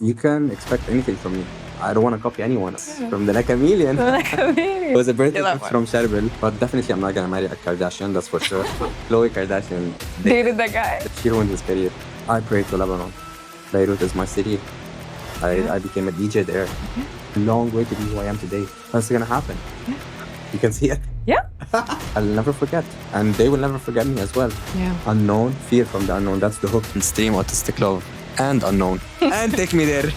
You can expect anything from me. I don't want to copy anyone from the Nakameleon. It was a birthday gift from Sherbil, but definitely I'm not gonna marry a Kardashian, that's for sure. Khloe Kardashian dated that guy. She ruined his career. I prayed to Lebanon. Beirut is my city. I became a DJ there. Long way to be who I am today. That's gonna happen. You can see it. Yeah. I'll never forget, and they will never forget me as well. Yeah. Unknown, fear from the unknown. That's the hook. And stream autistic love and unknown, and take me there.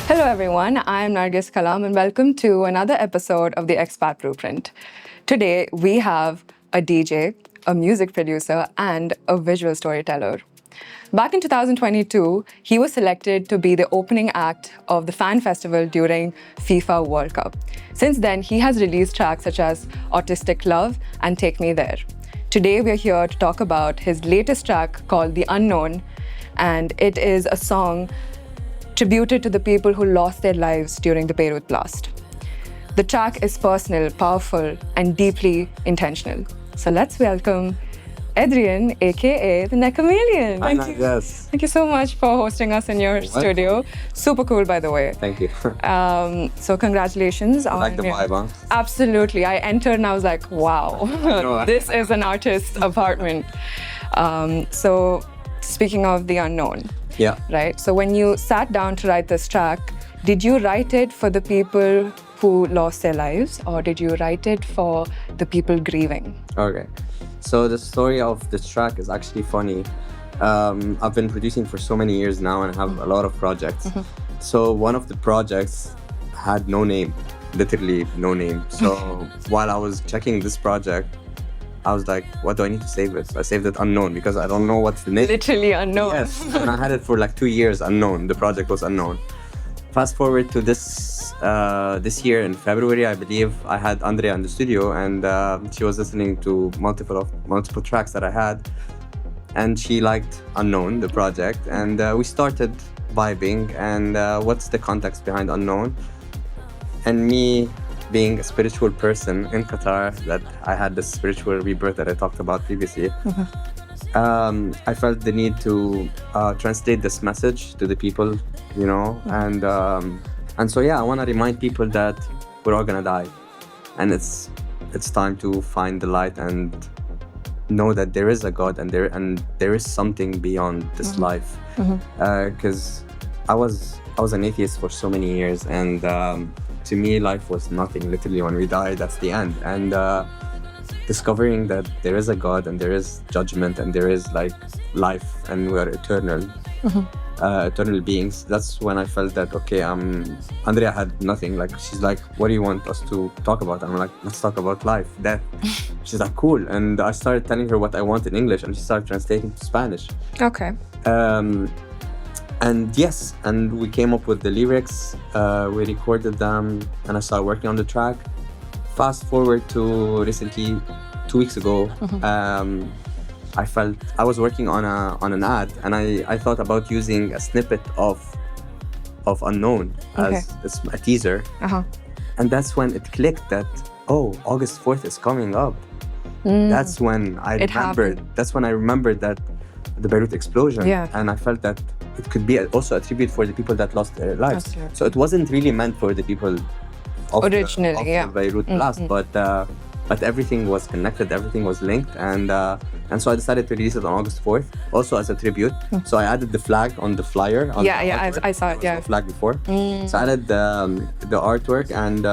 Hello everyone, I'm Nargis Kalam and welcome to another episode of the Expat Blueprint. Today we have a DJ, a music producer, and a visual storyteller. Back in 2022, he was selected to be the opening act of the fan festival during FIFA World Cup. Since then, he has released tracks such as Autistic Love and Take Me There. Today, we're here to talk about his latest track called The Unknown, and it is a song tributed to the people who lost their lives during the Beirut blast. The track is personal, powerful, and deeply intentional. So let's welcome Edrien, aka the Nakameleon. Thank you so much for hosting us in your studio. Super cool, by the way. Thank you. So congratulations on like the vibe, huh? Absolutely. I entered and I was like, wow, this is an artist's apartment. So speaking of the unknown, yeah, right? So when you sat down to write this track, did you write it for the people who lost their lives, or did you write it for the people grieving? Okay. So the story of this track is actually funny. I've been producing for so many years now and have a lot of projects. So one of the projects had no name, literally no name. So while I was checking this project, I was like, what do I need to save it? I saved it unknown because I don't know what's the name. Literally unknown. Yes, and I had it for like 2 years unknown. The project was unknown. Fast forward to this year in February, I believe, I had Andrea in the studio, and she was listening to multiple tracks that I had, and she liked Unknown, the project, and we started vibing. And what's the context behind Unknown? And me being a spiritual person in Qatar, that I had this spiritual rebirth that I talked about previously. I felt the need to translate this message to the people, you know, and so yeah, I want to remind people that we're all gonna die, and it's time to find the light and know that there is a God and there is something beyond this life. Because I was an atheist for so many years, and to me, life was nothing. Literally, when we die, that's the end. And discovering that there is a God and there is judgment and there is like life and we are eternal, eternal beings. That's when I felt that, okay, Andrea had nothing. Like, she's like, what do you want us to talk about? I'm like, let's talk about life, death. She's like, cool. And I started telling her what I want in English, and she started translating to Spanish. Okay. And yes, and we came up with the lyrics, we recorded them, and I started working on the track. Fast forward to recently, 2 weeks ago, I felt I was working on an ad, and I thought about using a snippet of Unknown as a teaser. And that's when it clicked that, oh, August 4th is coming up. That's when I remembered that the Beirut explosion, and I felt that it could be also a tribute for the people that lost their lives. Absolutely. So it wasn't really meant for the people of originally, the Beirut blast, but everything was connected, everything was linked, and so I decided to release it on August 4th, also as a tribute. So I added the flag on the flyer. I saw it. There was no flag before, so I added the artwork, and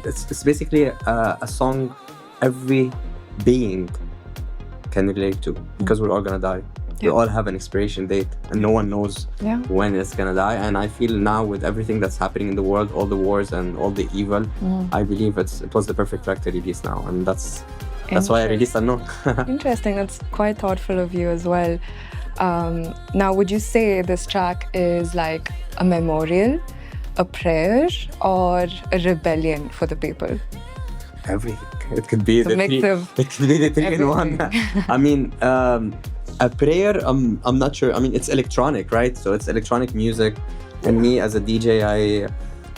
it's basically a song every being can relate to, because we're all gonna die. We all have an expiration date, and no one knows when it's gonna die. And I feel now, with everything that's happening in the world, all the wars and all the evil, I believe it was the perfect track to release now, and that's why I released Unknown. Interesting. That's quite thoughtful of you as well. Now, would you say this track is like a memorial, a prayer, or a rebellion for the people? Everything. It could be the three in one. I mean, a prayer, I'm not sure. I mean, it's electronic, right? So it's electronic music. And me as a DJ,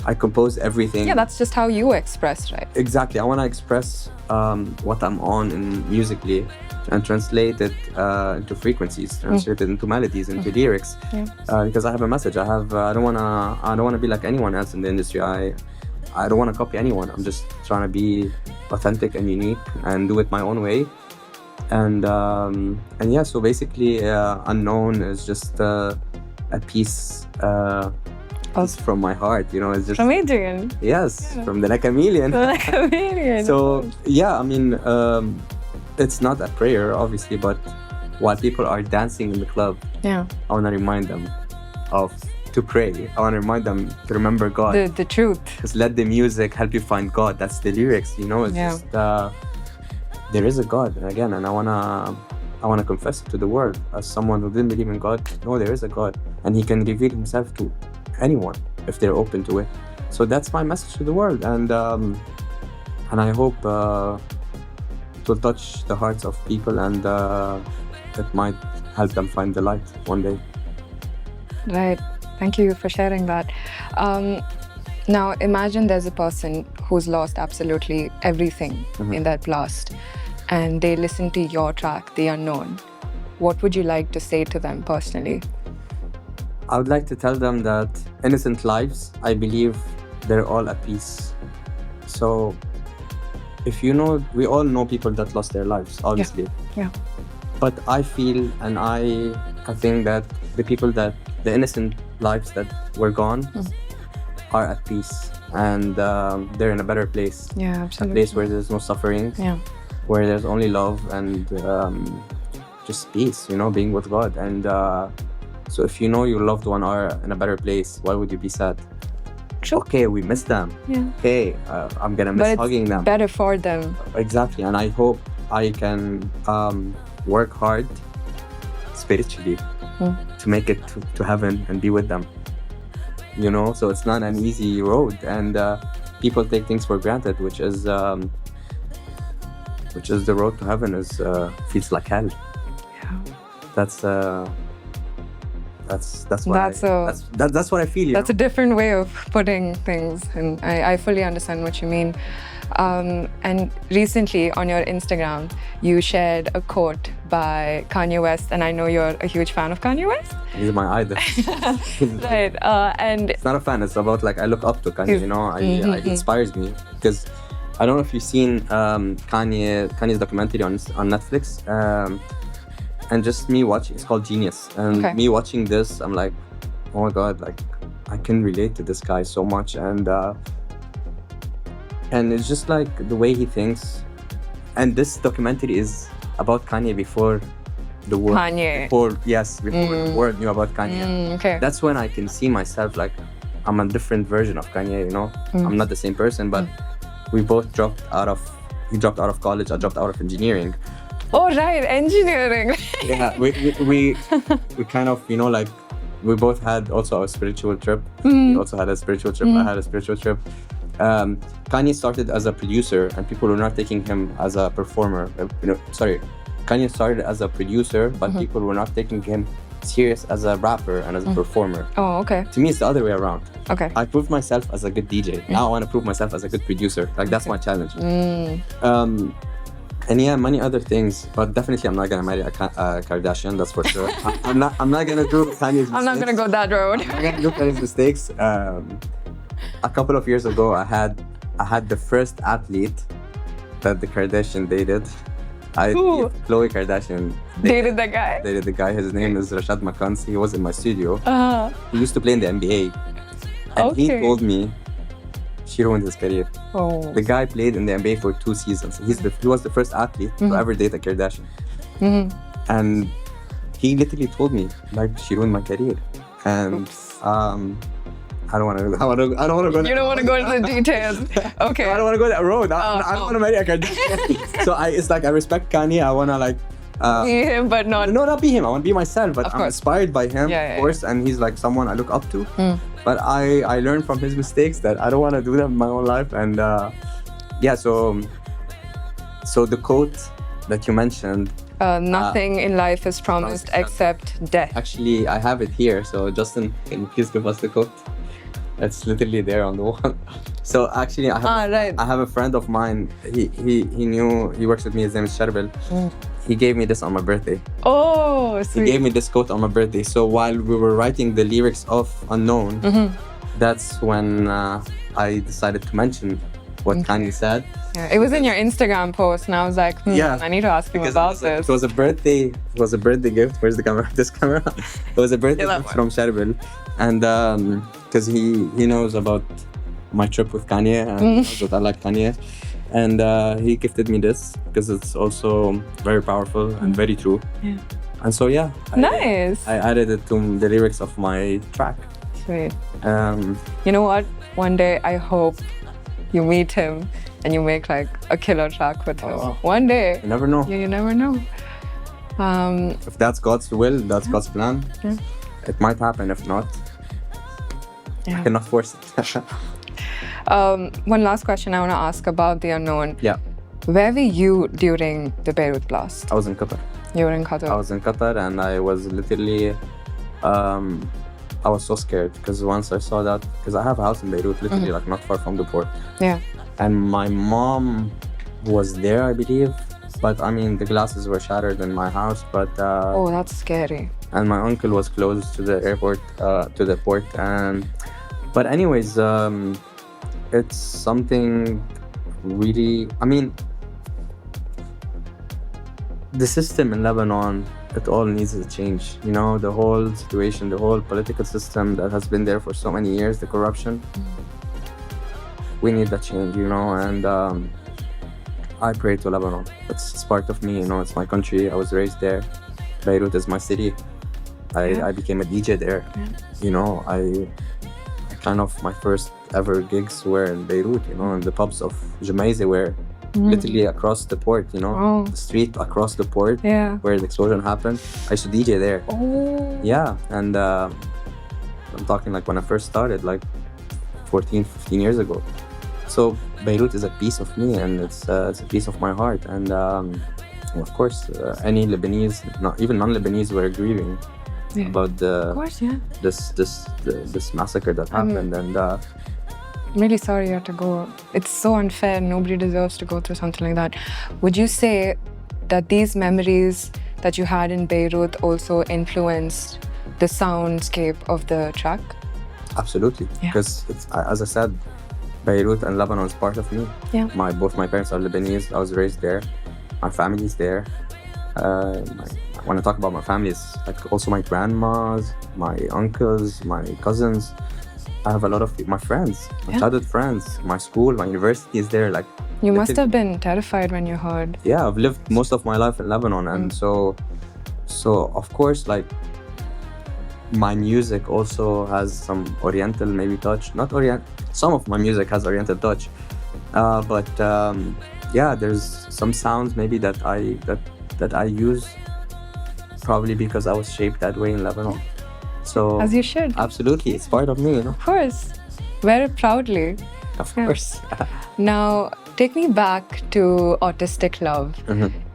I compose everything. Yeah, that's just how you express, right? Exactly. I want to express what I'm on in musically and translate it into frequencies, translate it into melodies, into lyrics. Because I have a message. I don't wanna be like anyone else in the industry. I don't want to copy anyone. I'm just trying to be authentic and unique and do it my own way. And yeah, so basically, Unknown is just a piece. It's from my heart, you know. It's just from Edrien. Yes, from the Nakameleon. The Nakameleon. So yeah, I mean, it's not a prayer, obviously, but while people are dancing in the club, I want to remind them to pray. I want to remind them to remember God. The truth. Just let the music help you find God. That's the lyrics, you know. It's just there is a God, and I wanna confess it to the world as someone who didn't believe in God. No, there is a God, and He can reveal Himself to anyone if they're open to it. So that's my message to the world, and I hope it will touch the hearts of people, and it might help them find the light one day. Right. Thank you for sharing that. Now imagine there's a person who's lost absolutely everything in that blast, and they listen to your track, The Unknown. What would you like to say to them personally? I would like to tell them that innocent lives, I believe they're all at peace. So if you know, we all know people that lost their lives, obviously. Yeah. But I feel, and I think that the innocent lives that were gone are at peace, and they're in a better place. Yeah, absolutely. A place where there's no suffering, where there's only love and just peace, you know, being with God. And so if you know your loved one are in a better place, why would you be sad? True. Okay, we miss them. Yeah. Okay, I'm gonna miss hugging them. Better for them. Exactly, and I hope I can work hard spiritually to make it to heaven and be with them. You know, so it's not an easy road, and people take things for granted, which is the road to heaven is feels like hell. Yeah. That's what I feel. That's a different way of putting things, and I fully understand what you mean. And recently on your Instagram, you shared a quote by Kanye West, and I know you're a huge fan of Kanye West. He's my idol. Right, and it's not a fan. It's about like I look up to Kanye. You know, he inspires me because I don't know if you've seen Kanye's documentary on Netflix. And just me watching, it's called Genius. And me watching this, I'm like, oh my God, like I can relate to this guy so much. And it's just like the way he thinks. And this documentary is about Kanye before the world. Before the world knew about Kanye. That's when I can see myself like I'm a different version of Kanye, you know? I'm not the same person, but we both he dropped out of college, I dropped out of engineering. Oh right, engineering. Yeah, we kind of, you know, like we both had also a spiritual trip. He also had a spiritual trip. I had a spiritual trip. Kanye started as a producer, and people were not taking him as a performer. Kanye started as a producer, but people were not taking him serious as a rapper and as a performer. Oh, okay. To me, it's the other way around. Okay. I proved myself as a good DJ. Now I want to prove myself as a good producer. Like that's my challenge. And yeah, many other things, but definitely I'm not gonna marry a Kardashian. That's for sure. I'm not gonna do Kanye's mistakes. I'm not gonna go that road. I'm not gonna do Kanye's mistakes. A couple of years ago, I had the first athlete that the Kardashian dated. Khloe Kardashian dated the guy. Dated the guy. His name is Rashad Makansi. He was in my studio. He used to play in the NBA, and he told me she ruined his career. Oh. The guy played in the NBA for 2 seasons. He was the first athlete to ever date a Kardashian. And he literally told me, like, she ruined my career. And I don't want to go. You don't want to go into the details. Okay. I don't want to go that road. I don't want to marry a Kardashian. So it's like I respect Kanye. I want to like be him, but not. No, not be him. I want to be myself. But I'm inspired by him, of course. And he's like someone I look up to. But I learned from his mistakes that I don't want to do them in my own life. And so the quote that you mentioned. Nothing in life is promised except death. Actually, I have it here. So Justin, can you please give us the quote? It's literally there on the wall. So actually, right. I have a friend of mine. He knew, he works with me. His name is Sharbel. He gave me this on my birthday. Oh, sweet. He gave me this quote on my birthday. So while we were writing the lyrics of Unknown, that's when I decided to mention what Kanye said. Yeah, it was in your Instagram post, and I was like, I need to ask him about this. It was a birthday. It was a birthday gift. Where's the camera? This camera. It was a birthday gift from Sharbel, and because he knows about my trip with Kanye and he knows that I like Kanye, and he gifted me this because it's also very powerful and very true. Yeah. And so I added it to the lyrics of my track. Sweet. You know what? One day I hope you meet him and you make like a killer track with him. One day. You never know. You never know. If that's God's will, that's God's plan. Yeah. It might happen. If not, I cannot force it. One last question I want to ask about the Unknown. Yeah. Where were you during the Beirut blast? I was in Qatar. You were in Qatar? I was in Qatar, and I was literally, I was so scared because once I saw that, because I have a house in Beirut, literally like not far from the port. Yeah. And my mom was there, I believe, but I mean the glasses were shattered in my house. But oh, that's scary. And my uncle was close to the airport, to the port, and but anyways, it's something really. I mean, the system in Lebanon, it all needs a change. You know, the whole situation, the whole political system that has been there for so many years, the corruption. We need that change, you know, and I pray to Lebanon. It's part of me, you know, it's my country. I was raised there. Beirut is my city. I became a DJ there. Yeah. You know, I kind of, my first ever gigs were in Beirut, you know, in the pubs of Jumaise were literally across the port, you know, the street across the port where the explosion happened. I used to DJ there. Oh. Yeah, and I'm talking like when I first started, like 14, 15 years ago. So Beirut is a piece of me, and it's a piece of my heart. And of course, any Lebanese, not even non-Lebanese, were grieving about this massacre that happened. And I'm really sorry you had to go. It's so unfair. Nobody deserves to go through something like that. Would you say that these memories that you had in Beirut also influenced the soundscape of the track? Absolutely, because as I said, Beirut and Lebanon is part of me. Yeah. Both my parents are Lebanese. I was raised there. My family's there. When I talk about my family, it's like also my grandmas, my uncles, my cousins. I have a lot of my friends, my childhood friends, my school, my university is there. Like, you must have been terrified when you heard. Yeah, I've lived most of my life in Lebanon, and so of course, like, my music also has some Oriental maybe touch. Not Orient. Some of my music has Oriental touch, but there's some sounds maybe that I use probably because I was shaped that way in Lebanon. So as you should. Absolutely, it's part of me, you know. Of course, wear it proudly. Of course. Now, take me back to Autistic Love.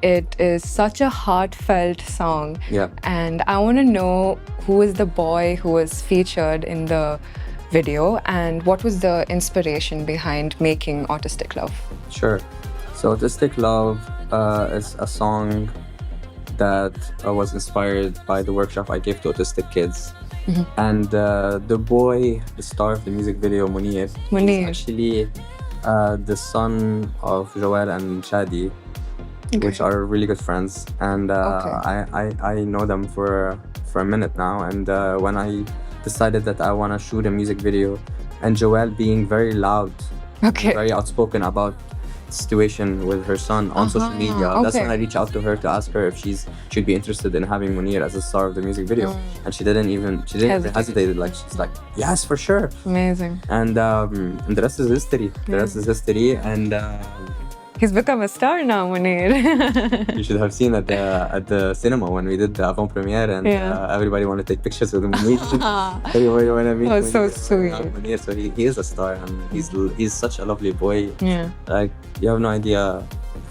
It is such a heartfelt song. Yeah. And I want to know who is the boy who was featured in the video and what was the inspiration behind making Autistic Love? Sure. So Autistic Love is a song that was inspired by the workshop I gave to autistic kids. And the boy, the star of the music video, Munir, is actually the son of Joel and Shadi, which are really good friends. And I know them for a minute now. And when I decided that I want to shoot a music video, and Joel being very loud, very outspoken about the situation with her son on social media, that's when I reached out to her to ask her if she'd be interested in having Munir as a star of the music video. And she didn't even hesitate. Like, she's like, yes, for sure. Amazing. And the rest is history. The rest is history. And he's become a star now, Munir. You should have seen at the cinema when we did the avant-premiere, and everybody wanted to take pictures with him. Everybody wanted to meet Munir. So sweet. Munir, so he is a star, and he's such a lovely boy. Yeah. Like, you have no idea.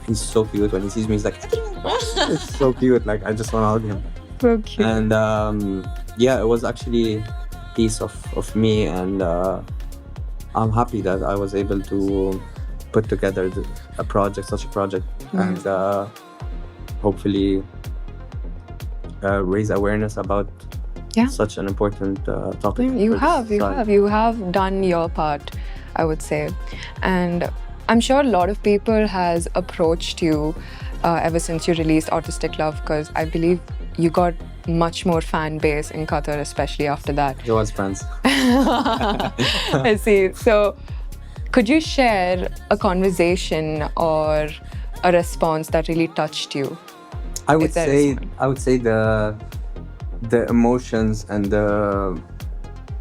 He's so cute. When he sees me, he's like, it's so cute. Like, I just want to hug him. So cute. And it was actually a piece of me and I'm happy that I was able to put together such a project, and hopefully raise awareness about such an important topic. You have done your part, I would say, and I'm sure a lot of people has approached you ever since you released Artistic Love, because I believe you got much more fan base in Qatar, especially after that. Joan's friends. I see. So could you share a conversation or a response that really touched you? I would say the emotions and the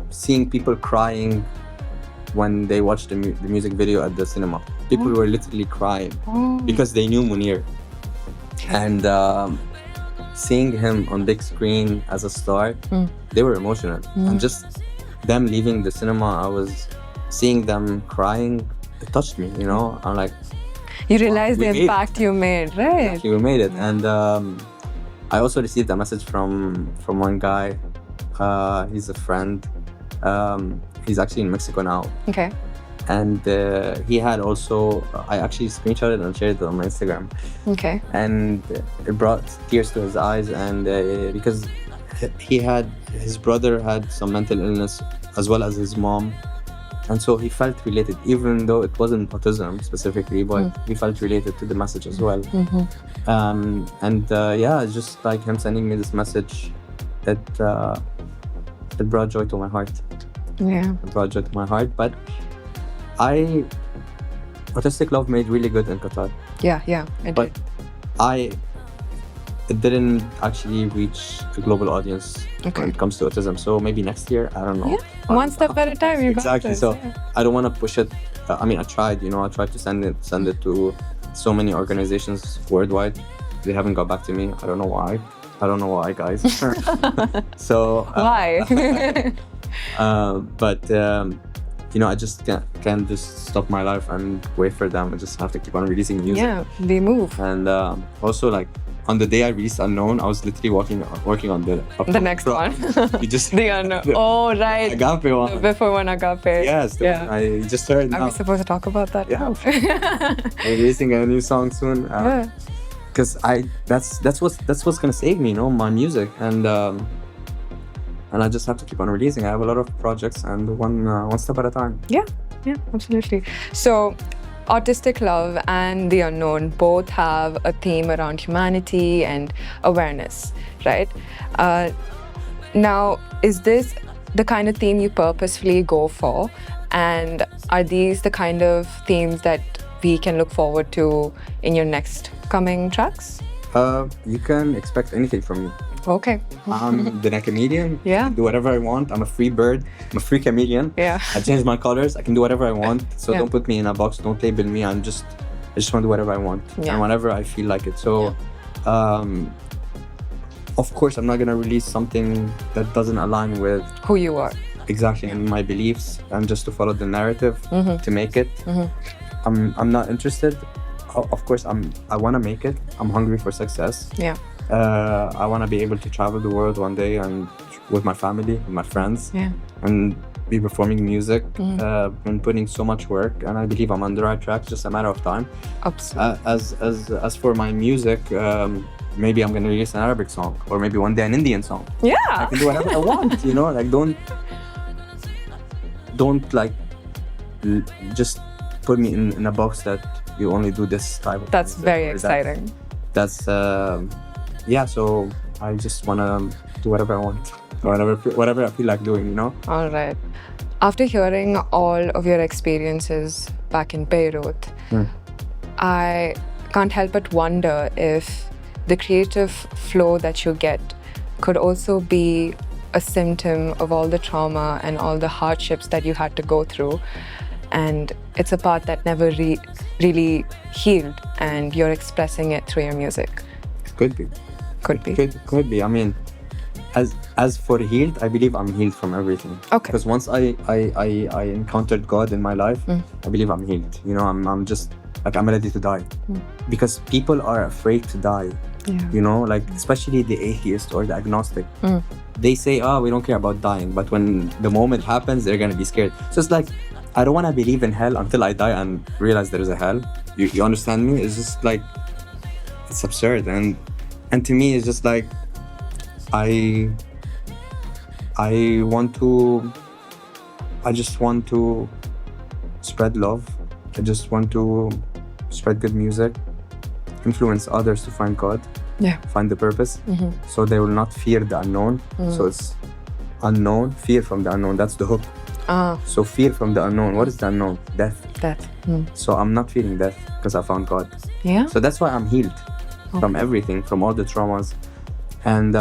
seeing people crying when they watched the music video at the cinema. People were literally crying because they knew Munir, and seeing him on big screen as a star, they were emotional. And just them leaving the cinema, I was seeing them crying. It touched me, you know. I'm like, you realize the impact you made, right? You made it. And I also received a message from one guy. He's a friend. He's actually in Mexico now. Okay. And he had also, I actually screenshotted and shared it on my Instagram. Okay. And it brought tears to his eyes, and because his brother had some mental illness as well as his mom. And so he felt related, even though it wasn't autism specifically, but he felt related to the message as well. Just like him sending me this message, it brought joy to my heart. Yeah. It brought joy to my heart. But Artistic Love made really good in Qatar. Yeah, but it didn't actually reach the global audience when it comes to autism. So maybe next year, I don't know. Yeah. One step at a time. You exactly. Got this. So I don't want to push it. I tried. I tried to send it to so many organizations worldwide. They haven't got back to me. I don't know why, guys. So why? I just can't just stop my life and wait for them. I just have to keep on releasing music. Yeah, they move. And also, like, on the day I released Unknown, I was literally working on the next one. You just the Unknown. Oh, right. Agape one. Before one Agape. Yes. I just heard now. Are we supposed to talk about that? Yeah. I'm releasing a new song soon. Because that's what's gonna save me, my music, and I just have to keep on releasing. I have a lot of projects, and one step at a time. Yeah, absolutely. So, Artistic Love and The Unknown both have a theme around humanity and awareness, right? Now, is this the kind of theme you purposefully go for? And are these the kind of themes that we can look forward to in your next coming tracks? You can expect anything from me. Okay. I'm the Nakameleon. Yeah. Do whatever I want. I'm a free bird. I'm a free chameleon. Yeah. I change my colors. I can do whatever I want. So don't put me in a box. Don't label me. I just want to do whatever I want. And whenever I feel like it. So, of course, I'm not going to release something that doesn't align with who you are. Exactly. And my beliefs. And just to follow the narrative to make it. I'm not interested. Of course, I want to make it. I'm hungry for success. Yeah. I want to be able to travel the world one day and with my family, with my friends, and be performing music and putting so much work. And I believe I'm on the right track. It's just a matter of time. Absolutely. As for my music, maybe I'm going to release an Arabic song, or maybe one day an Indian song. Yeah. I can do whatever I want. Like don't like just put me in a box that you only do this type of. That's very exciting. That's so I just want to do whatever I want, whatever I feel like doing, All right. After hearing all of your experiences back in Beirut, I can't help but wonder if the creative flow that you get could also be a symptom of all the trauma and all the hardships that you had to go through. And it's a part that never really healed, and you're expressing it through your music. Could be. I mean, as for healed, I believe I'm healed from everything. Okay. Because once I encountered God in my life, I believe I'm healed. I'm just like, I'm ready to die. Because people are afraid to die. Yeah. Like especially the atheist or the agnostic. They say, we don't care about dying. But when the moment happens, they're going to be scared. So it's like, I don't want to believe in hell until I die and realize there is a hell. You understand me? It's just like, it's absurd. And to me, it's just like, I just want to spread love. I just want to spread good music, influence others to find God, find the purpose. So they will not fear the unknown. So it's unknown, fear from the unknown. That's the hook. So fear from the unknown. What is the unknown? Death. So I'm not feeling death because I found God. Yeah. So that's why I'm healed from everything, from all the traumas. And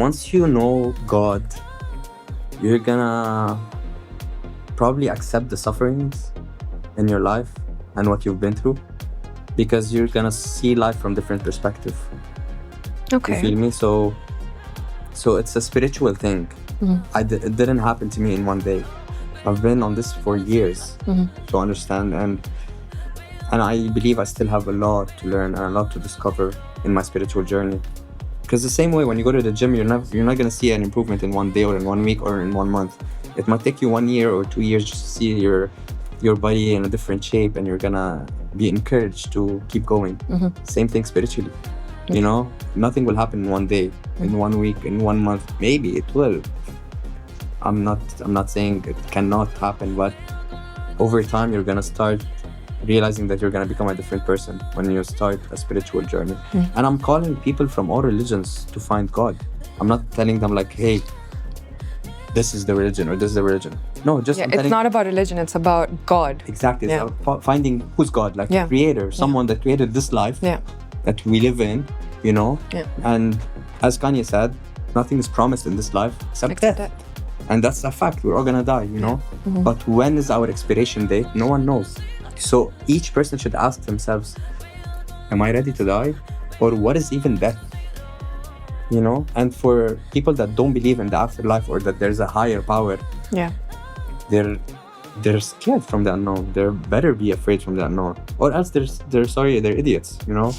once you know God, you're gonna probably accept the sufferings in your life and what you've been through, because you're gonna see life from different perspective. Okay. You feel me? So it's a spiritual thing. It didn't happen to me in one day. I've been on this for years to understand, and I believe I still have a lot to learn and a lot to discover in my spiritual journey. Because the same way when you go to the gym, you're not gonna see an improvement in one day or in 1 week or in 1 month. It might take you 1 year or 2 years just to see your body in a different shape, and you're gonna be encouraged to keep going. Same thing spiritually. You know, nothing will happen in 1 day, in 1 week, in 1 month. Maybe it will. I'm not saying it cannot happen, but over time you're gonna start realizing that you're gonna become a different person when you start a spiritual journey. And I'm calling people from all religions to find God. I'm not telling them like, hey, this is the religion or this is the religion. No, just it's not about religion, it's about God. Exactly. It's about finding who's God, like the creator, someone that created this life that we live in, you know. And as Kanye said, nothing is promised in this life except death. And that's a fact. We're all gonna die, you know. But when is our expiration date? No one knows. So each person should ask themselves, am I ready to die? Or what is even death? You know? And for people that don't believe in the afterlife or that there's a higher power, they're scared from the unknown. They better be afraid from the unknown. Or else they're idiots, you know?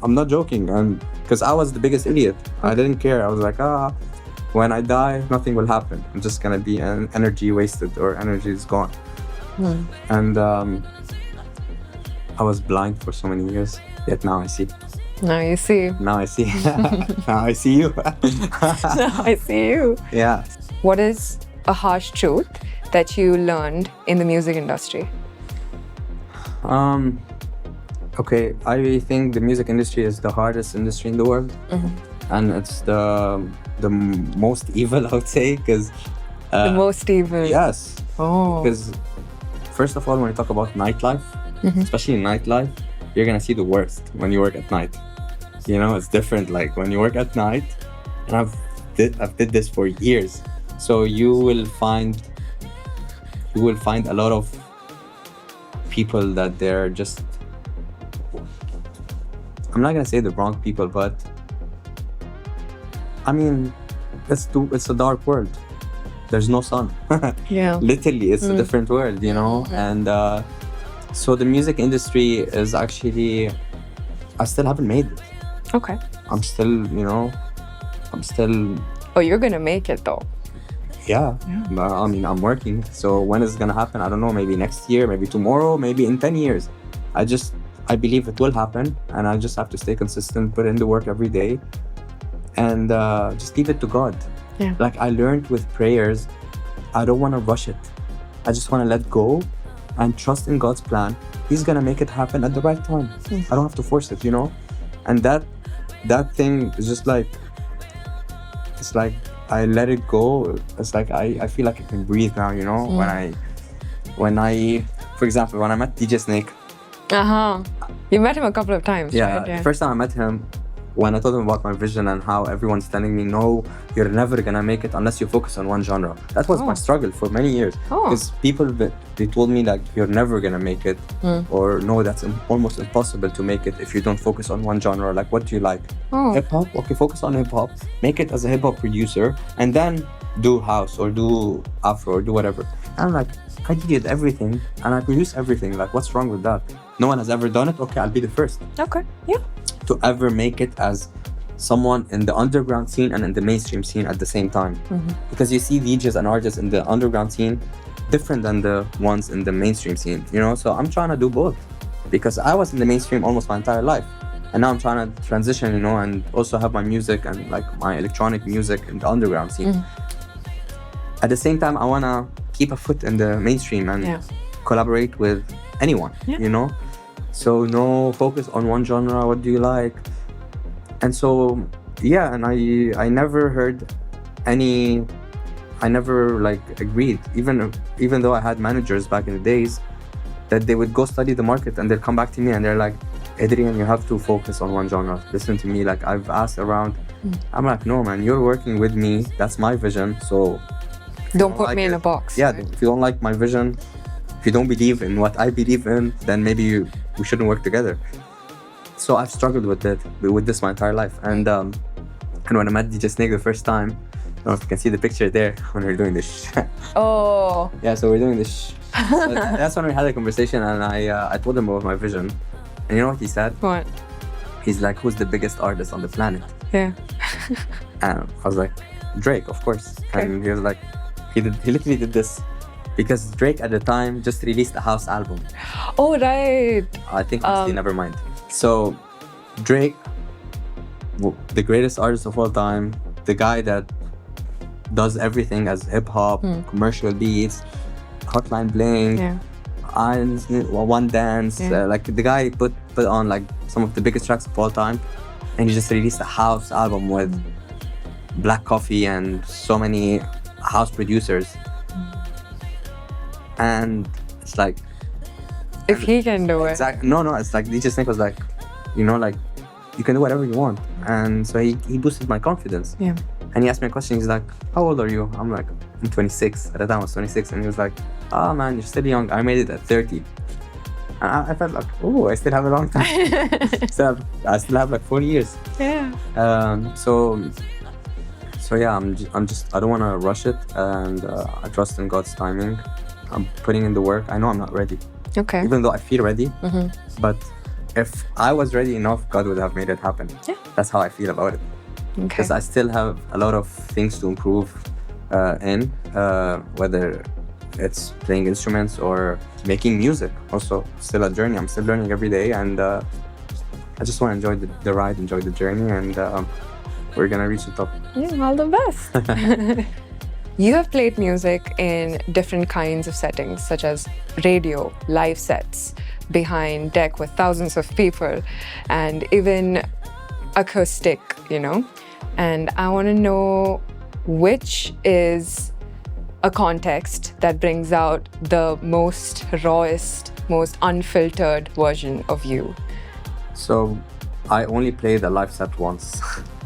I'm not joking. Because I was the biggest idiot. I didn't care. I was like, when I die, nothing will happen. I'm just gonna be an energy wasted or energy is gone. And I was blind for so many years, yet now I see. Now you see. Now I see. Now I see you. Now I see you. Yeah. What is a harsh truth that you learned in the music industry? Okay, I think the music industry is the hardest industry in the world. And it's the most evil, I would say, because the most evil. Yes. Oh. Because first of all, when you talk about nightlife, especially nightlife, you're gonna see the worst when you work at night. You know, it's different. Like when you work at night, and I've did this for years, so you will find a lot of people that they're just, I'm not gonna say the wrong people, but I mean, it's a dark world. There's no sun. Literally, it's a different world, you know? And so the music industry is actually, I still haven't made it. Okay. I'm still. Oh, you're gonna make it though. Yeah. But, I mean, I'm working. So when is it gonna happen? I don't know. Maybe next year, maybe tomorrow, maybe in 10 years. I believe it will happen, and I just have to stay consistent, put in the work every day, and just leave it to God. Like I learned with prayers, I don't want to rush it. I just want to let go and trust in God's plan. He's gonna make it happen at the right time. I don't have to force it, you know. And that thing is just like, it's like I let it go. It's like I feel like I can breathe now, you know. When I for example, when I met DJ Snake. You met him a couple of times, right? The first time I met him, when I told him about my vision and how everyone's telling me, no, you're never gonna make it unless you focus on one genre. That was my struggle for many years. Because people, they told me like, you're never gonna make it. Or no, that's almost impossible to make it if you don't focus on one genre. Like, what do you like? Hip-hop? Okay, focus on hip-hop. Make it as a hip-hop producer. And then do house or do Afro or do whatever. And I'm like, I did everything and I produce everything. Like, what's wrong with that? No one has ever done it. Okay, I'll be the first. Okay, yeah. To ever make it as someone in the underground scene and in the mainstream scene at the same time. Because you see DJs and artists in the underground scene different than the ones in the mainstream scene, you know? So I'm trying to do both, because I was in the mainstream almost my entire life. And now I'm trying to transition, you know, and also have my music and like my electronic music in the underground scene. At the same time, I want to keep a foot in the mainstream and collaborate with anyone, you know? So no focus on one genre, what do you like? And so, yeah, and I never heard I never like agreed, even though I had managers back in the days, that they would go study the market and they'll come back to me and they're like, Edrien, you have to focus on one genre. Listen to me. Like, I've asked around. I'm like, no, man, you're working with me. That's my vision. So don't put me in a box. Yeah, if you don't like my vision, if you don't believe in what I believe in, then maybe we shouldn't work together. So I've struggled with this my entire life. And when I met DJ Snake the first time, I don't know if you can see the picture there when we're doing this. Oh. Yeah, so we're doing this. So that's when we had a conversation, and I told him about my vision. And you know what he said? What? He's like, who's the biggest artist on the planet? Yeah. And I was like, Drake, of course. Okay. And he was like, he literally did this because Drake at the time just released a house album. Oh, right. I think honestly, never mind. So Drake, the greatest artist of all time, the guy that does everything as hip-hop, commercial beats, Hotline Bling, One Dance, like the guy put on like some of the biggest tracks of all time, and he just released a house album with Black Coffee and so many house producers. And it's like, if he can do it. No, it's like DJ Snake was like, you know, like, you can do whatever you want. And so he boosted my confidence. Yeah. And he asked me a question. He's like, how old are you? I'm like, I'm 26. At the time I was 26. And he was like, oh man, you're still young. I made it at 30. And I felt like, oh, I still have a long time. I still have like 4 years. Yeah. So yeah, I'm just, I don't want to rush it. And I trust in God's timing. I'm putting in the work. I know I'm not ready. Okay. Even though I feel ready. But if I was ready enough, God would have made it happen. Yeah. That's how I feel about it. Okay. Because I still have a lot of things to improve whether it's playing instruments or making music. Also, still a journey. I'm still learning every day, and I just want to enjoy the ride, enjoy the journey, and we're gonna reach the top. Yeah, all the best. You have played music in different kinds of settings, such as radio, live sets, behind deck with thousands of people, and even acoustic, you know? And I want to know which is a context that brings out the most rawest, most unfiltered version of you. So I only played a live set once.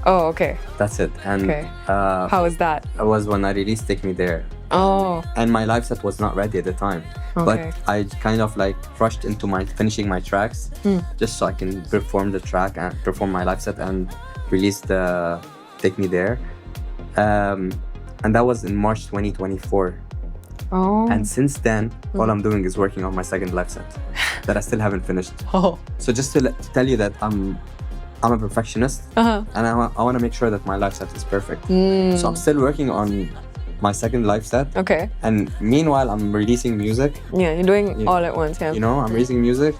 Oh, okay. That's it. And how was that? It was when I released Take Me There. Oh. And my live set was not ready at the time. Okay. But I kind of like rushed into finishing my tracks just so I can perform the track and perform my live set and release the Take Me There. And that was in March 2024. Oh. And since then, all I'm doing is working on my second live set that I still haven't finished. Oh. So just to tell you that I'm a perfectionist, and I want to make sure that my live set is perfect. So I'm still working on my second live set. Okay. And meanwhile, I'm releasing music. Yeah, you're doing all at once, yeah. You know, I'm releasing music.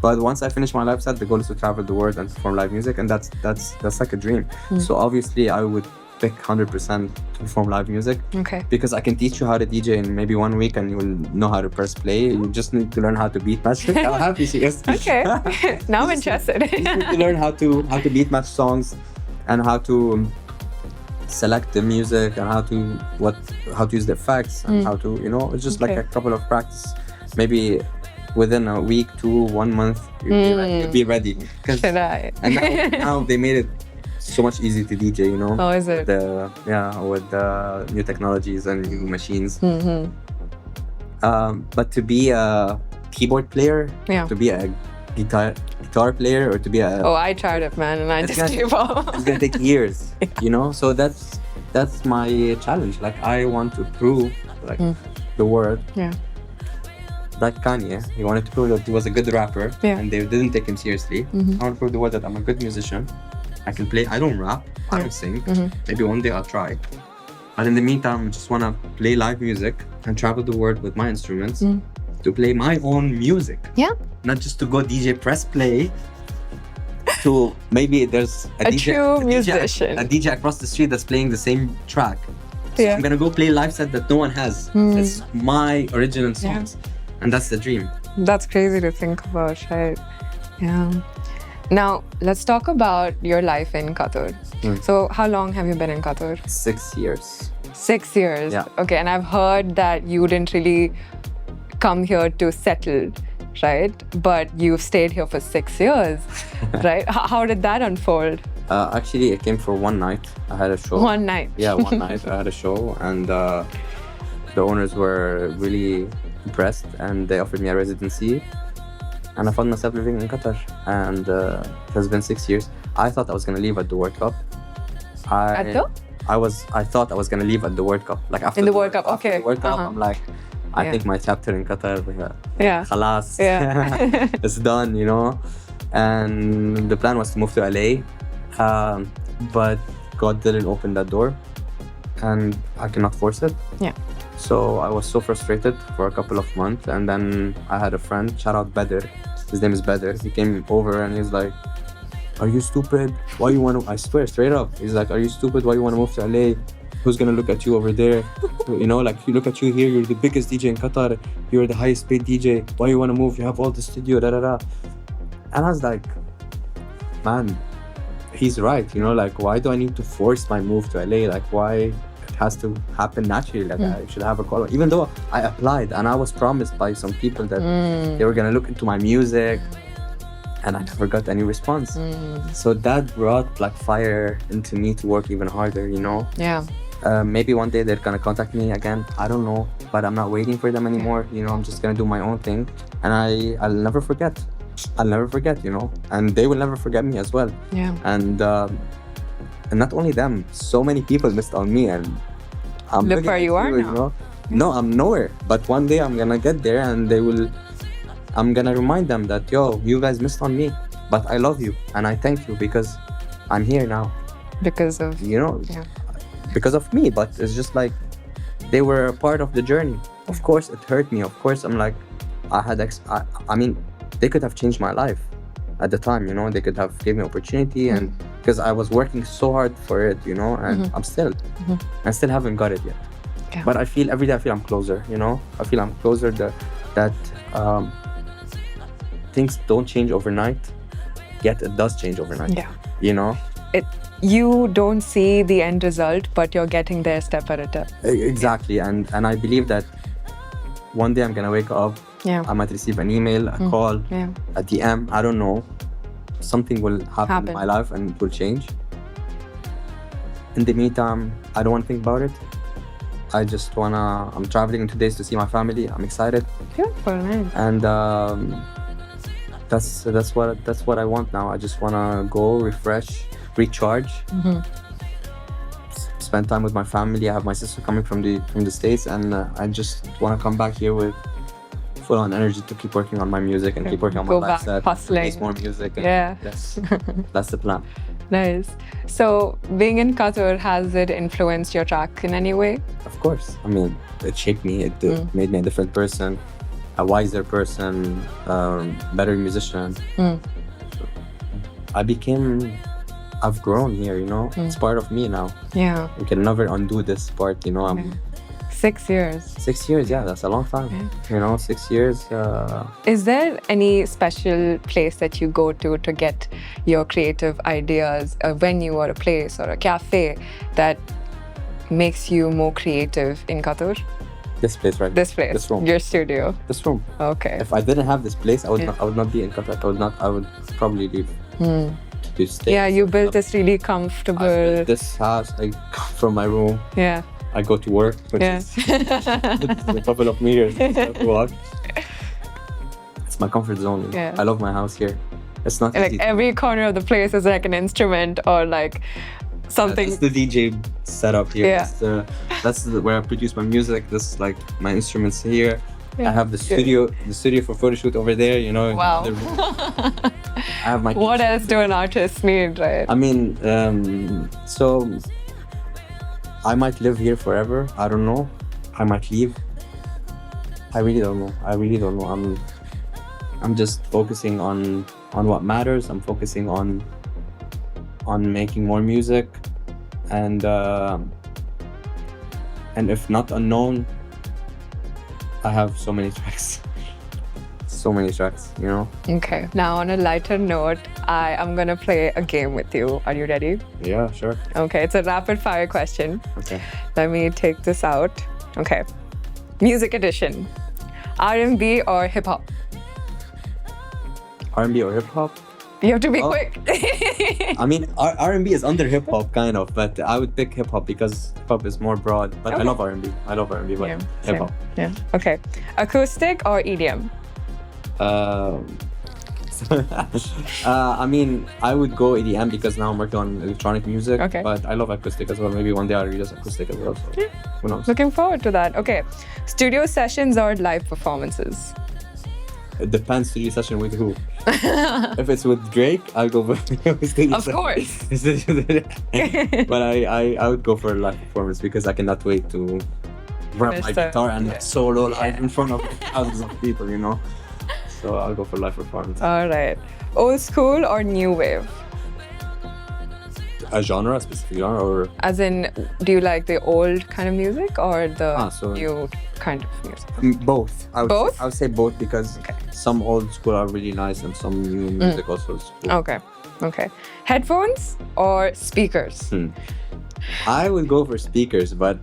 But once I finish my live set, the goal is to travel the world and perform live music, and that's like a dream. So obviously, I would pick 100% to perform live music. Okay. Because I can teach you how to DJ in maybe 1 week, and you will know how to press play. You just need to learn how to beat match. I'll have PCS. Okay. Now I'm interested. You need to learn how to beat match songs, and how to select the music, and how to use the effects, and how to, you know, it's just like a couple of practice. Maybe within a week to 1 month, you'll be ready. Should I? And now they made it so much easier to DJ, you know. Oh, is it? With the new technologies and new machines. But to be a keyboard player, to be a guitar player, or to be a... Oh, I tried it, man, and I just gave up. It's gonna take years, you know. So that's my challenge. Like, I want to prove, like, the world. Yeah. Like Kanye, he wanted to prove that he was a good rapper, and they didn't take him seriously. I want to prove the world that I'm a good musician, I can play. I don't rap. I don't sing. Maybe one day I'll try. But in the meantime, I just want to play live music and travel the world with my instruments to play my own music. Yeah. Not just to go DJ press play. To maybe there's a true musician. A DJ across the street that's playing the same track. So Yeah. I'm gonna go play a live set that no one has. It's my original songs. And that's the dream. That's crazy to think about, right? Yeah. Now, let's talk about your life in Qatar. So, how long have you been in Qatar? 6 years. 6 years? Yeah. Okay, and I've heard that you didn't really come here to settle, right? But you've stayed here for 6 years, right? How did that unfold? Actually, it came for one night. I had a show. One night? Yeah, one night I had a show, and the owners were really impressed, and they offered me a residency. And I found myself living in Qatar, and it has been 6 years. I thought I was gonna leave at the World Cup. I thought I was gonna leave at the World Cup, like after in the World Cup. Okay. After the World Cup, I'm like, I think my chapter in Qatar, خلاص, it's done, you know. And the plan was to move to LA, but God didn't open that door, and I cannot force it. Yeah. So I was so frustrated for a couple of months, and then I had a friend, shout out Badr. His name is Badr. He came over and he's like, "Are you stupid? Why you want to?" I swear, straight up. He's like, "Are you stupid? Why you want to move to LA? Who's gonna look at you over there? You know, like you look at you here. You're the biggest DJ in Qatar. You're the highest paid DJ. Why you want to move? You have all the studio, da da da." And I was like, "Man, he's right. You know, like why do I need to force my move to LA? Like why?" Has to happen naturally. Like I should have a call, even though I applied and I was promised by some people that they were gonna look into my music, and I never got any response. So that brought like fire into me to work even harder, you know. Yeah. Maybe one day they're gonna contact me again. I don't know, but I'm not waiting for them anymore. You know, I'm just gonna do my own thing, and I'll never forget. I'll never forget, you know, and they will never forget me as well. Yeah. And not only them, so many people missed on me, and I'm look where you are now. You know? No, I'm nowhere. But one day I'm gonna get there, and I'm gonna remind them that, yo, you guys missed on me, but I love you and I thank you because I'm here now. Because of, you know, because of me. But it's just like they were a part of the journey. Of course, it hurt me. Of course, I'm like, I mean, they could have changed my life at the time, you know. They could have given me opportunity, and because I was working so hard for it, you know, and I still haven't got it yet. Yeah. But I feel every day I'm closer, you know. I feel I'm closer that things don't change overnight, yet it does change overnight. Yeah. You know? You don't see the end result, but you're getting there step at a time. Exactly. And I believe that one day I'm gonna wake up, I might receive an email, a call, a DM, I don't know. Something will happen in my life and it will change. In the meantime, I don't want to think about it. I just I'm traveling in 2 days to see my family. I'm excited. Beautiful, nice. And that's what I want now. I just wanna go refresh, recharge, spend time with my family. I have my sister coming from the States, and I just wanna come back here with full on energy to keep working on my music and keep working on my life set, make more music. And that's the plan. Nice. So being in Qatar, has it influenced your track in any way? Of course. I mean, it shaped me. It made me a different person, a wiser person, better musician. I've grown here, you know. It's part of me now. Yeah. You can never undo this part, you know. 6 years. 6 years, yeah, that's a long time. You know, 6 years. Is there any special place that you go to get your creative ideas, a venue or a place or a cafe that makes you more creative in Qatar? This place, right? This place. This room. Your studio. This room. Okay. If I didn't have this place, I would not be in Qatar. I would probably leave. To stay. Yeah, you built this really comfortable. I built this house, like from my room. Yeah. I go to work, which is a couple of meters to walk. It's my comfort zone. Yeah. I love my house here. It's not like easy. Every corner of the place is like an instrument or like something. That's the DJ setup here. Yeah. That's where I produce my music. This is like my instruments here. Yeah. I have the studio for photo shoot over there, you know. Wow. I have my. What else do an artist need, right? I mean, so I might live here forever. I don't know. I might leave. I really don't know. I'm just focusing on what matters. I'm focusing on making more music, and if not unknown, I have so many tracks. So many tracks, you know. Okay. Now, on a lighter note, I am gonna play a game with you. Are you ready? Yeah, sure. Okay. It's a rapid fire question. Okay. Let me take this out. Okay. Music edition. R&B or hip hop? R&B or hip hop? You have to be Oh. quick. I mean, R&B is under hip hop, kind of, but I would pick hip hop because hip hop is more broad. But Okay. I love R&B. But Yeah, hip hop. Yeah. Okay. Acoustic or EDM? I mean, I would go EDM because now I'm working on electronic music. Okay. But I love acoustic as well. Maybe one day I'll release acoustic as well. So who knows? Looking forward to that. Okay. Studio sessions or live performances? It depends. Studio session with who? If it's with Drake, I'll go for studio Of course. But I would go for a live performance because I cannot wait to grab my Finish the- guitar and solo live in front of thousands of people, you know. So I'll go for live performance. All right. Old school or new wave? A genre, a specific genre, or As in, do you like the old kind of music or the so- new kind of music? both. Both? I would say both because Okay. some old school are really nice and some new music also is cool. Okay. Okay. Headphones or speakers? I would go for speakers, but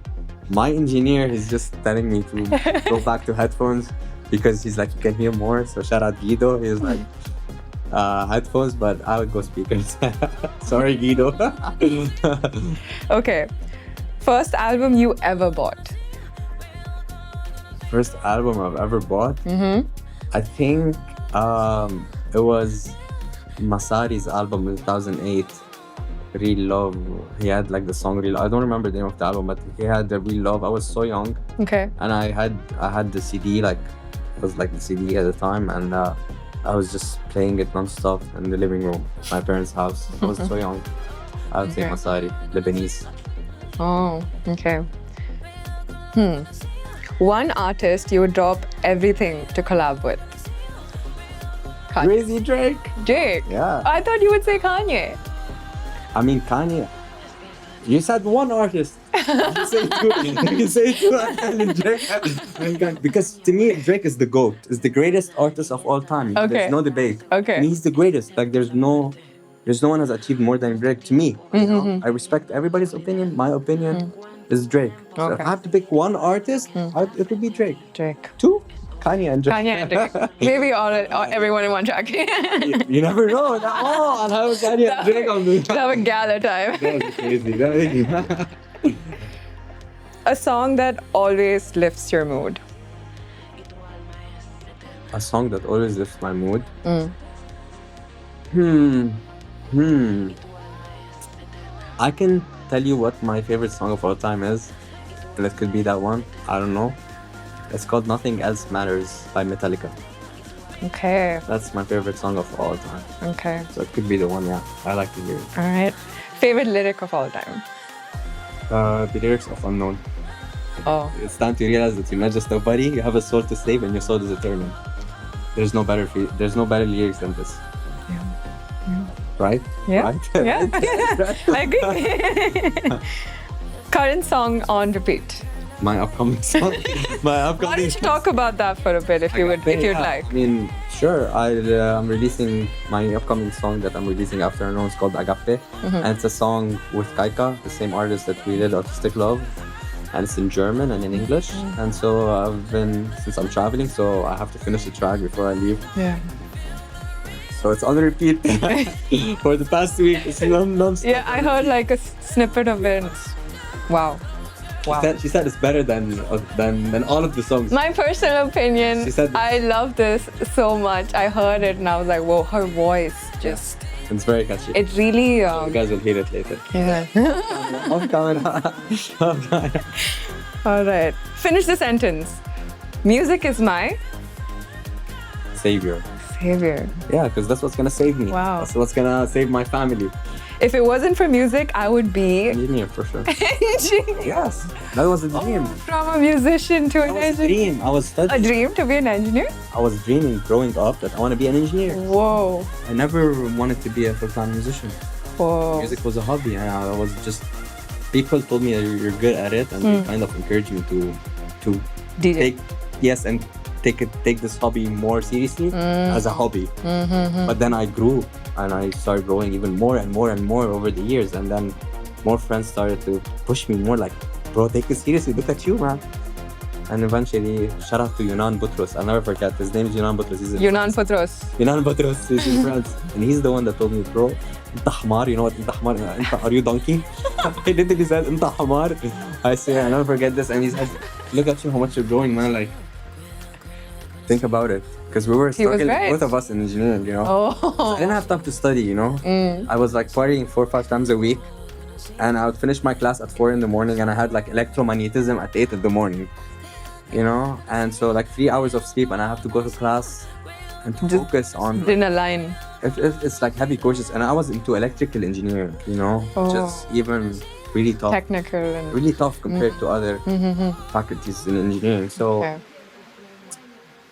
my engineer is just telling me to go back to headphones because he's like, you can hear more. So shout out Guido. He's like, headphones, but I would go speakers. Sorry, Guido. Okay. First album you ever bought? First album I've ever bought. I think it was Masari's album in 2008. Real Love. He had like the song Real Love. I don't remember the name of the album, but he had the Real Love. I was so young, Okay. and I had the CD, like it was like the CD at the time, and I was just playing it non-stop in the living room, my parents' house. I was so young. I would say Okay. Masari, Lebanese. Oh, okay. One artist you would drop everything to collab with? Kanye. Crazy Drake. Drake? Yeah. I thought you would say Kanye. I mean, Kanye. You said one artist. You say two. You say two. And Drake. Because to me, Drake is the GOAT. Is the greatest artist of all time. Okay. There's no debate. Okay. And he's the greatest. Like there's no one has achieved more than Drake to me. You know? I respect everybody's opinion. My opinion is Drake. So if Okay. I have to pick one artist, it would be Drake. Drake. Two, Kanye and Drake. Kanye and Drake. Maybe everyone in one track. You never know. I'll have Kanye and Drake on the. We'll have a gala time. That's crazy. A song that always lifts your mood. A song that always lifts my mood. I can tell you what my favorite song of all time is, and it could be that one. I don't know. It's called Nothing Else Matters by Metallica. Okay. That's my favorite song of all time. Okay. So it could be the one, yeah. I like to hear it. All right. Favorite lyric of all time? The lyrics of Unknown. Oh. It's time to realize that you're not just nobody. You have a soul to save, and your soul is eternal. There's no better lyrics than this. Right? Yeah. Right? Yeah. I agree. Current song on repeat. My upcoming song. Why don't you talk about that for a bit if you'd like? I mean, sure. I'm releasing my upcoming song that I'm releasing after Unknown. It's called Agape. And it's a song with Kaika, the same artist that we did Artistic Love. And it's in German and in English. And so since I'm traveling, so I have to finish the track before I leave. Yeah. So it's on repeat for the past week. It's non-stop. Yeah, I heard like a snippet of it. Wow. Wow. She said it's better than all of the songs. My personal opinion, She said- I love this so much. I heard it and I was like, whoa, her voice just, It's very catchy. it really, You guys will hear it later. yeah. Off camera. Off camera. All right. Finish the sentence. Music is my Savior. Savior. Yeah, because that's what's gonna save me. Wow. That's what's gonna save my family. If it wasn't for music, I would be Engineer for sure. engineer. Yes, that was a dream. From a musician to That an was a engineer. dream. I was A studying. dream to be an engineer? I was dreaming growing up that I want to be an engineer. Whoa. I never wanted to be a full-time musician. Whoa. Music was a hobby, and I was just. People told me that you're good at it, and they kind of encouraged me to DJ. take this hobby more seriously as a hobby. But then I grew, and I started growing even more and more and more over the years, and then more friends started to push me more, like, bro, take it seriously. Look at you, man. And eventually, shout out to Yunan Butros. I'll never forget. His name is Yunan Butros. He's Yunan Patros. Yunan Butros is in France, and he's the one that told me, bro, انت حمار. You know what انت حمار? Are you donkey? He literally said انت حمار. I swear, I'll never forget this. And he said, look at you, how much you're growing, man. Like, think about it. Because we were struggling, right. both of us in engineering, you know. Oh. I didn't have time to study, you know. I was like partying 4 or 5 times a week, and I would finish my class at 4 in the morning, and I had like electromagnetism at 8 in the morning, you know. And so like 3 hours of sleep, and I have to go to class and to focus on. Didn't align. It's like heavy courses, and I was into electrical engineering, you know, which is even really tough. Technical and Really tough compared to other faculties in engineering. So. Okay.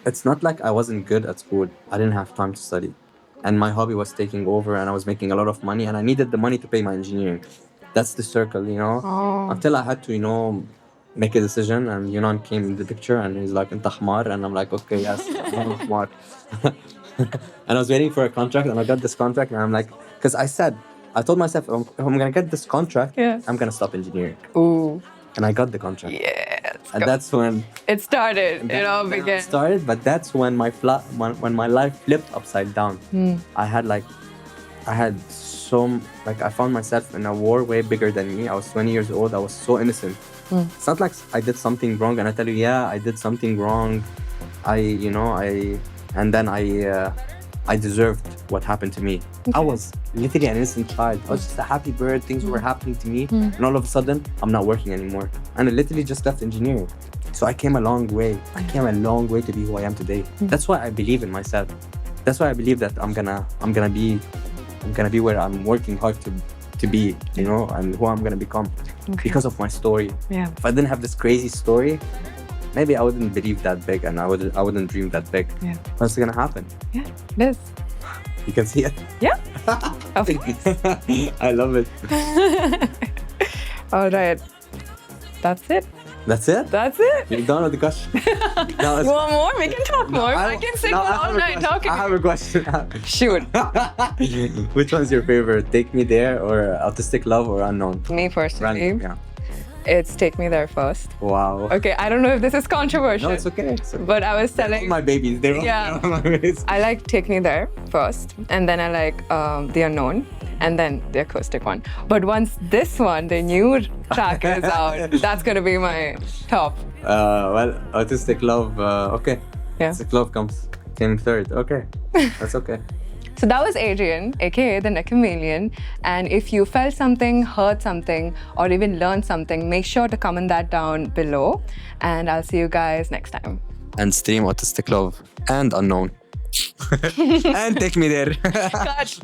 It's not like I wasn't good at school. I didn't have time to study. And my hobby was taking over, and I was making a lot of money, and I needed the money to pay my engineering. That's the circle, you know? Until I had to, you know, make a decision, and Yunan came in the picture, and he's like, انت حمار. And I'm like, okay, yes, I'm حمار. And I was waiting for a contract, and I got this contract, and I'm like, because I told myself, if I'm going to get this contract, I'm going to stop engineering. Ooh. And I got the contract. Yes. And that's when it started. It all began. It started, but that's when when my life flipped upside down. I found myself in a war way bigger than me. I was 20 years old. I was so innocent. It's not like I did something wrong, and I tell you, yeah, I did something wrong. I deserved what happened to me. I was literally an innocent child. I was just a happy bird. Things were happening to me. And all of a sudden, I'm not working anymore. And I literally just left engineering. So I came a long way. I came a long way to be who I am today. That's why I believe in myself. That's why I believe that I'm gonna be where I'm working hard to be, you know, and who I'm gonna become because of my story. Yeah. If I didn't have this crazy story, maybe I wouldn't believe that big, and I wouldn't dream that big. Yeah. What's gonna happen? Yeah, it is. You can see it. Yeah. Of course. I love it. All right. That's it. That's it? That's it. You're done with the question? No, You want more? We can talk more. I can sit all night talking. I have a question. Shoot. Which one's your favorite? Take Me There, or Artistic Love, or Unknown? Me personally, Random, yeah. it's Take Me There first. Wow. Okay, I don't know if this is controversial. No, it's okay. It's okay. But I was They're all telling... my babies. They're all my babies. I like Take Me There first, and then I like The Unknown, and then the acoustic one. But once this one, the new track is out, that's gonna be my top. Well, Artistic Love, okay. Yeah. Artistic Love came third. Okay. That's okay. So that was Edrien, aka the Nakameleon. And if you felt something, heard something, or even learned something, make sure to comment that down below. And I'll see you guys next time. And stream Artistic Love and Unknown. And Take Me There. Cut.